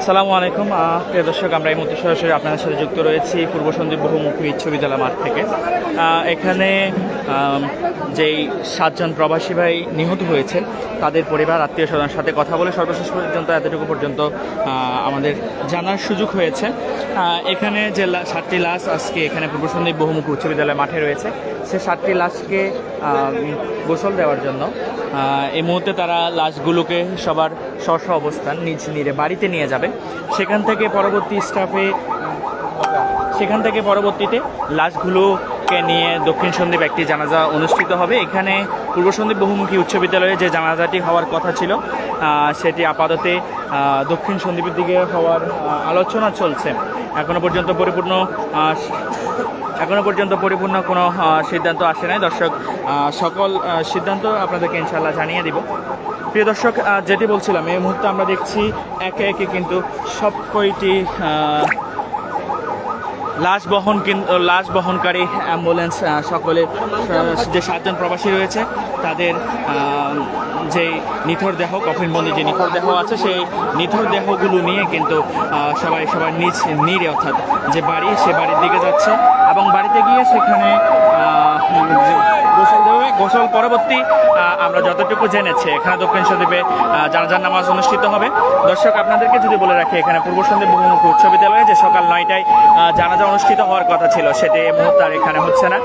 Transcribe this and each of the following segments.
আসসালামু আলাইকুম প্রিয় দর্শক, আমরা এই মুহূর্তে সরাসরি আপনাদের সাথে যুক্ত রয়েছি পূর্ব সন্দ্বীপ বহুমুখী বিশ্ববিদ্যালয় মাঠ থেকে। এখানে যেই 7 জন প্রবাসী ভাই নিহত হয়েছে তাদের পরিবার আত্মীয় স্বজনের সাথে কথা বলে সর্বশেষ পর্যন্ত এতটুকু পর্যন্ত আমাদের জানার সুযোগ হয়েছে। এখানে যে 7টি লাশ আজকে এখানে পূর্ব সন্দ্বীপ বহুমুখী উচ্চ বিদ্যালয় মাঠে রয়েছে, সে 7টি লাশকে গোসল দেওয়ার জন্য এই মুহূর্তে তারা লাশগুলোকে সবার স্ব অবস্থান নিজ নিরে বাড়িতে নিয়ে যাবে। সেখান থেকে পরবর্তীতে লাশগুলোকে নিয়ে দক্ষিণ সন্দ্বীপ একটি জানাজা অনুষ্ঠিত হবে। এখানে পূর্ব সন্দ্বীপ বহুমুখী উচ্চ বিদ্যালয়ে যে জানাজাটি হওয়ার কথা ছিল সেটি আপাতত দক্ষিণ সন্দ্বীপের দিকে হওয়ার আলোচনা চলছে। এখনো পর্যন্ত পরিপূর্ণ কোনো সিদ্ধান্ত আসে নাই। দর্শক, সকল সিদ্ধান্ত আপনাদেরকে ইনশাআল্লাহ জানিয়ে দিব। প্রিয় দর্শক, যেটি বলছিলাম, এই মুহূর্তে আমরা দেখছি একে একে কিন্তু সব কয়টি লাশ বহনকারী অ্যাম্বুলেন্স সকলে যে 7 জন প্রবাসী রয়েছে তাদের যে নিথর দেহ, কফিনবন্দি যে নিথর দেহ আছে, সেই নিথর দেহগুলো নিয়ে কিন্তু সবার নিজ নিরে অর্থাৎ যে বাড়ি, সে বাড়ির দিকে যাচ্ছে এবং বাড়িতে গিয়ে সেখানে গোসল দেবে। গোসল পরবর্তী আমরা যতটুকু জেনেছি এখানে দক্ষিণ সন্দ্বীপে জানাজার নামাজ অনুষ্ঠিত হবে। দর্শক, আপনাদেরকে যদি বলে রাখি, এখানে পূর্ব সন্দ্বীপ বহুমুখী উচ্চ বিদ্যালয়ে যে সকাল 9টায় জানাজা অনুষ্ঠিত হওয়ার কথা ছিল সেটি এই মুহূর্তে আর এখানে হচ্ছে না।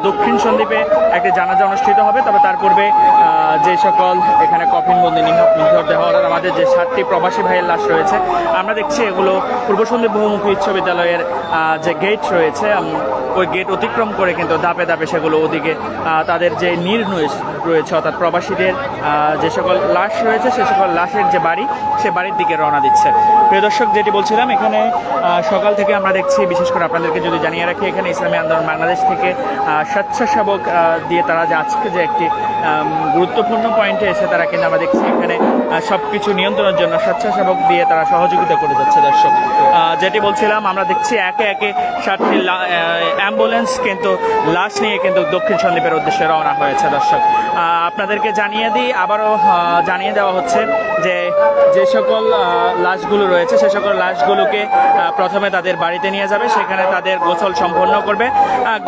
দক্ষিণ সন্দ্বীপে একটি জানাজা অনুষ্ঠিত হবে, তবে তার পূর্বে যে সকল এখানে কফিনবন্দি নিথর দেহ আমাদের যে 7টি প্রবাসী ভাইয়ের লাশ রয়েছে, আমরা দেখছি এগুলো পূর্ব সন্দ্বীপ বহুমুখী উচ্চ বিদ্যালয়ের যে গেট রয়েছে ওই গেট অতিক্রম করে কিন্তু ধাপে ধাপে সেগুলো ওদিকে তাদের যে রয়েছে অর্থাৎ প্রবাসীদের যে সকল লাশ রয়েছে সে সকল লাশের যে বাড়ি, সে বাড়ির দিকে রওনা দিচ্ছে। প্রিয় দর্শক, যেটি বলছিলাম, এখানে সকাল থেকে আমরা দেখছি, বিশেষ করে আপনাদেরকে যদি জানিয়ে রাখি, এখানে ইসলামী আন্দোলন বাংলাদেশ থেকে স্বেচ্ছাসেবক দিয়ে তারা যে আজকে যে একটি গুরুত্বপূর্ণ পয়েন্টে এসে তারা কিন্তু আমরা দেখছি এখানে সব কিছু নিয়ন্ত্রণের জন্য স্বেচ্ছাসেবক দিয়ে তারা সহযোগিতা করে যাচ্ছে। দর্শক, যেটি বলছিলাম, আমরা দেখছি একে একে 7টি অ্যাম্বুলেন্স কিন্তু লাশ নিয়ে কিন্তু দক্ষিণ সন্দ্বীপের উদ্দেশ্যে রওনা হয়েছে। দর্শক, আপনাদেরকে আবারও জানিয়ে দেওয়া হচ্ছে যে সকল লাশগুলো রয়েছে সে সকল লাশগুলোকে প্রথমে তাদের বাড়িতে নিয়ে যাবে, সেখানে তাদের গোসল সম্পন্ন করবে।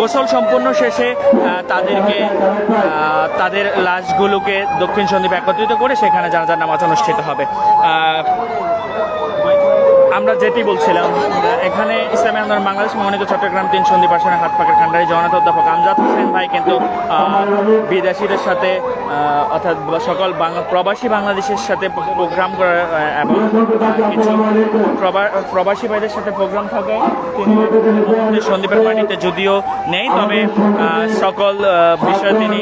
গোসল সম্পন্ন শেষে তাদের লাশগুলোকে দক্ষিণ সন্দ্বীপ একত্রিত করে সেখানে জানাজার নামাজ অনুষ্ঠিত হবে। আমরা যেটি বলছিলাম, এখানে ইসলামী আন্দোলন বাংলাদেশ মনোনীত চট্টগ্রাম 3 সন্দ্বীপ আসনের হাটপাকের খান্ডারি জগন্নাথ অধ্যাপক আমজাদ হোসেন ভাই কিন্তু বিদেশিদের সাথে অর্থাৎ সকল প্রবাসী বাংলাদেশের সাথে প্রোগ্রাম করা এবং কিছু প্রবাসী ভাইদের সাথে প্রোগ্রাম থাকে তিনি সন্দ্বীপের মাটিতে যদিও নেই, তবে সকল বিষয়ে তিনি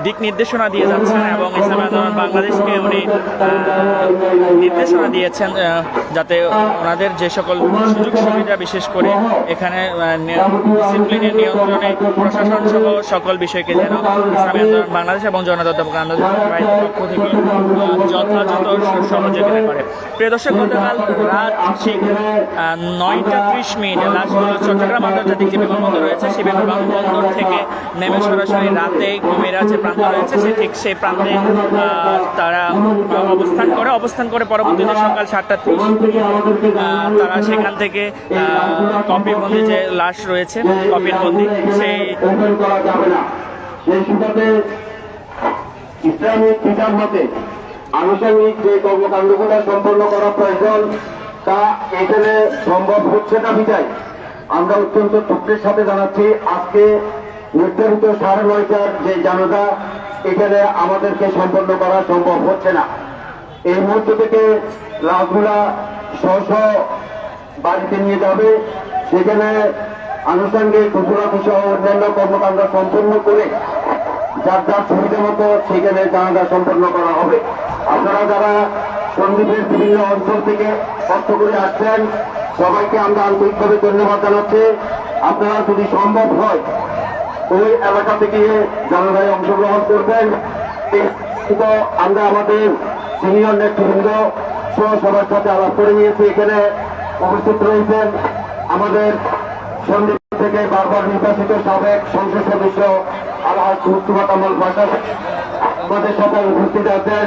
দিক নির্দেশনা দিয়ে যাচ্ছেন এবং ইসলামী আন্দোলন বাংলাদেশকে উনি নির্দেশনা দিয়েছেন যাতে ওনাদের যে সকল সুযোগ সুবিধা, বিশেষ করে এখানে ডিসিপ্লিনের নিয়ন্ত্রণে প্রশাসন সহ সকল বিষয়কে যেন ইসলামী আন্দোলন বাংলাদেশ এবং জগন্নাথ অধ্যাপক আমজাদ হোসেন ভাইয়ের পক্ষ থেকে যথাযথ সহযোগিতা করে। প্রিয় দর্শক, গতকাল রাত ঠিক 9:30 লাশগুলো চট্টগ্রাম আন্তর্জাতিক যে বিমানবন্দর রয়েছে সেই বিমানবন্দর থেকে নেমে সরাসরি রাতে কুমিরা যে প্রান্ত রয়েছে সেই প্রান্তে তারা অবস্থান করে পরবর্তীতে সকাল 7:30 তারা সেখান থেকে কফিনবন্দি যে লাশ রয়েছে কফিনবন্দি সেই ইসলামিক বিধান মতে আনুষঙ্গিক যে কর্মকাণ্ডগুলো সম্পন্ন করা প্রয়োজন তা এখানে সম্ভব হচ্ছে না বিধায় আমরা অত্যন্ত দুঃখের সাথে জানাচ্ছি আজকে নির্ধারিত 9:30টার যে জানাজা এখানে আমাদেরকে সম্পন্ন করা সম্ভব হচ্ছে না। এই মুহূর্ত থেকে লাশগুলা স্ব বাড়িতে নিয়ে যাবে, সেখানে আনুষঙ্গিক ঘোষণাপি সহ অন্যান্য কর্মকাণ্ড সম্পন্ন করে যার সুবিধা মতো সেখানে জানাজা সম্পন্ন করা হবে। আপনারা যারা সন্দ্বীপের বিভিন্ন অঞ্চল থেকে কষ্ট করে আসছেন সবাইকে আমরা আন্তরিকভাবে ধন্যবাদ জানাচ্ছি। আপনারা যদি সম্ভব হয় ওই এলাকা থেকে জানাজায় অংশগ্রহণ করবেন। আমরা আমাদের সিনিয়র নেতৃবৃন্দ সহ সবার সাথে আলাপ করে নিয়েছি। এখানে উপস্থিত রয়েছেন আমাদের সন্দ্বীপ থেকে বারবার নির্বাচিত সাবেক সংসদ সদস্য আলহাজ মুস্তফা কামাল বাসার, আমাদের সাথে উপস্থিত আছেন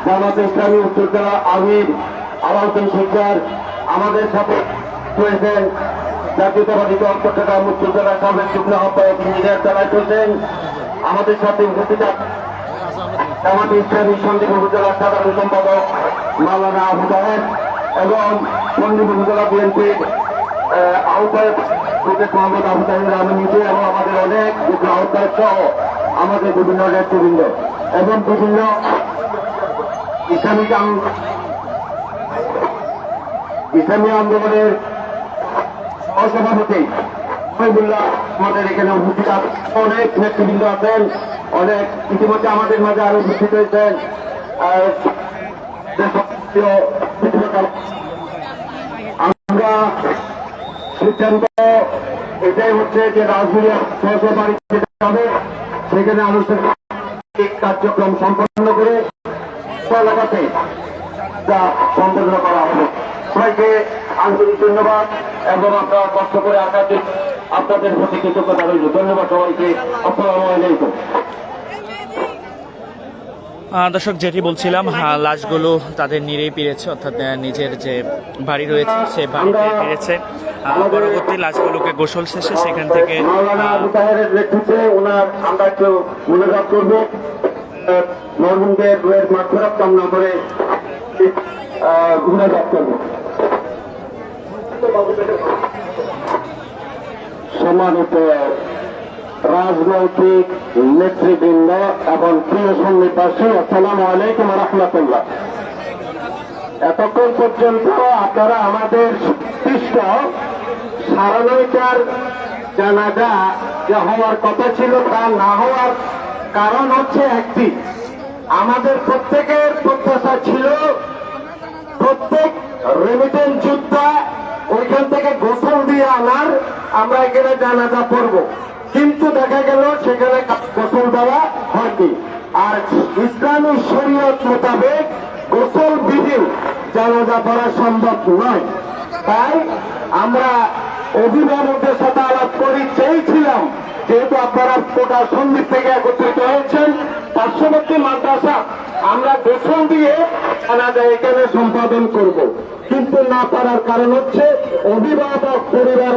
জামাতে ইসলামী উত্তরজেলা আমির আলাউদ্দিন শিকদার, আমাদের সাথে রয়েছেন জাতীয়তাবাদী দল চট্টগ্রাম উত্তর জেলার সাবেক যুগ্ম আহ্বায়ক ইঞ্জিনিয়ার তালাত হোসেন, আমাদের সাথে উপস্থিত জামাত ইসলামী সন্দীপ উপজেলার সাধারণ সম্পাদক মাওলানা আবু তাহের এবং সন্দীপ উপজেলা বিএনপির আহ্বায়ক প্রফেসর মোহাম্মদ আবু তাহের আমিনীতি এবং আমাদের অনেক যুগ্ম আহ্বায়ক সহ আমাদের বিভিন্ন নেতৃবৃন্দ এবং বিভিন্ন ইসলামী আন্দোলনের সহসভাপতি শহীদুল্লাহ আমাদের এখানে উপস্থিত আছেন, অনেক নেতৃবৃন্দ আছেন, অনেক ইতিমধ্যে আমাদের মাঝে আরো উপস্থিত হয়েছেন। আমরা সিদ্ধান্ত এটাই হচ্ছে যে রাজনীতি সহসভাপতি যাবে, সেখানে আনুষ্ঠানিক কার্যক্রম সম্পন্ন করে এলাকাতে তা সম্পন্ন করা হবে। সবাইকে আন্তরিক ধন্যবাদ এবং আপনারা কষ্ট করে আসার জন্য আপনাদের প্রতি কৃতজ্ঞতা রইল। ধন্যবাদ সবাইকে। আসসালামু আলাইকুম। দর্শক, যেটি বলছিলাম, লাশগুলো তাদের নিরেই ফিরেছে, অর্থাৎ নিজের যে বাড়ি রয়েছে সেই বাড়িতে ফিরেছে। পরবর্তী লাশগুলোকে গোসল শেষে সেখান থেকে মাওলানা আবু তাহেরের নেতৃত্বে ওনার আমরা একটু মনোজাত করব, মরহুমদের রুহের মাগফিরাত কামনা করে মনোজাত করব। সম্মানিত রাজনৈতিক নেতৃবৃন্দ এবং প্রিয় সন্নিবাসী, আসসালামু আলাইকুম রহমতুল্লাহ। এতক্ষণ পর্যন্ত আপনারা আমাদের সুনির্দিষ্ট 9:30টার জানাজা যা হওয়ার কথা ছিল তা না হওয়ার কারণ হচ্ছে একটি, আমাদের প্রত্যেকের প্রত্যাশা ছিল প্রত্যেক রেমিটেন্স যোদ্ধা ওইখান থেকে গোসল দিয়ে আনার, আমরা এখানে জানাজা পড়ব, কিন্তু দেখা গেল সেখানে গোসল দেওয়া হয়নি। আর ইসলামী শরীয়ত মোতাবেক গোসল বিধি জানাজা পড়া সম্ভব নয়। তাই আমরা অভিভাবকদের সাথে আলাপ করে চেয়েছিলাম, যেহেতু আপনারা কোটা সন্দ্বীপ থেকে একত্রিত হয়েছেন, পার্শ্ববর্তী মাদ্রাসা আমরা গোসল দিয়ে জানাজা এখানে সম্পাদন করব, কিন্তু না পারার কারণ হচ্ছে অভিভাবক পরিবার